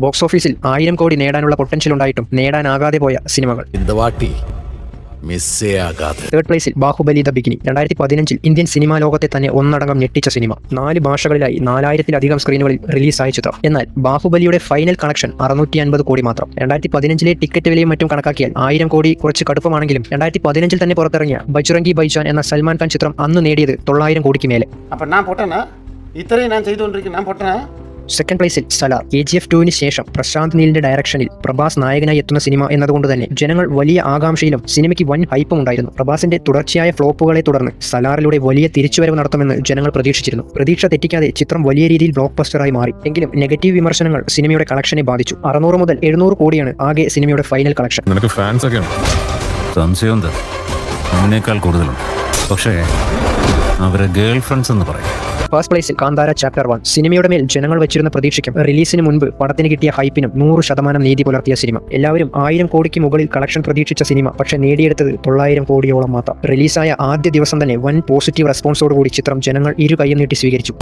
Box ഓഫീസിൽ 1000 കോടി നേടാനുള്ള പൊട്ടൻഷ്യൽ ഉണ്ടായിട്ടും നേടാനാകാതെ പോയ സിനിമകൾ. തേർഡ് പ്ലേസിൽ Baahubali the beginning. 2015 Indian cinema ലോകത്തെ തന്നെ ഒന്നടങ്കം ഞെട്ടിച്ച സിനിമ. 4 ഭാഷകളിലായി 4000-ലധികം സ്ക്രീനുകളിൽ റിലീസായ ചിത്രം. എന്നാൽ ബാഹുബലിയുടെ ഫൈനൽ കളക്ഷൻ 650 കോടി മാത്രം. 2015 ടിക്കറ്റ് വിലയും മറ്റും കണക്കാക്കിയാൽ 1000 കോടി കുറച്ച് കടുപ്പമാണെങ്കിലും 2015 തന്നെ പുറത്തിറങ്ങിയ ബജ്റംഗി ഭായ്ജാൻ എന്ന സൽമാൻ ഖാൻ ചിത്രം അന്ന് നേടിയത് 900 കോടിക്ക് മേലെ. സെക്കൻഡ് പ്ലേസിൽ സലാർ. KGF 2-ന് ശേഷം പ്രശാന്ത് നീലിന്റെ ഡയറക്ഷനിൽ പ്രഭാസ് നായകനായി എത്തുന്ന സിനിമ എന്നതുകൊണ്ട് തന്നെ ജനങ്ങൾ വലിയ ആകാംക്ഷയിലും സിനിമയ്ക്ക് വൻ ഹൈപ്പും ഉണ്ടായിരുന്നു. പ്രഭാസിന്റെ തുടർച്ചയായ ഫ്ലോപ്പുകളെ തുടർന്ന് സലാറിലൂടെ വലിയ തിരിച്ചുവരവ് നടത്തുമെന്ന് ജനങ്ങൾ പ്രതീക്ഷിച്ചിരുന്നു. പ്രതീക്ഷ തെറ്റിക്കാതെ ചിത്രം വലിയ രീതിയിൽ ബ്ലോക്ക് ബസ്റ്ററായി മാറി. എങ്കിലും നെഗറ്റീവ് വിമർശനങ്ങൾ സിനിമയുടെ കളക്ഷനെ ബാധിച്ചു. 600 മുതൽ 700 കോടിയാണ് ആകെ സിനിമയുടെ ഫൈനൽ കളക്ഷൻ. ഫസ്റ്റ് പ്ലേസിൽ കാന്താര ചാപ്റ്റർ 1. സിനിമയുടെ മേൽ ജനങ്ങൾ വെച്ചിരുന്ന പ്രതീക്ഷയ്ക്കും റിലീസിന് മുൻപ് പടത്തിന് കിട്ടിയ ഹൈപ്പിനും 100% നീതി പുലർത്തിയ സിനിമ. എല്ലാവരും 1000 കോടിക്ക് മുകളിൽ കളക്ഷൻ പ്രതീക്ഷിച്ച സിനിമ പക്ഷേ നേടിയെടുത്തത് 900 കോടിയോളം മാത്രം. റിലീസായ ആദ്യ ദിവസം തന്നെ വൻ പോസിറ്റീവ് റെസ്പോൺസോടുകൂടി ചിത്രം ജനങ്ങൾ ഇരു കൈയും നീട്ടി സ്വീകരിച്ചു.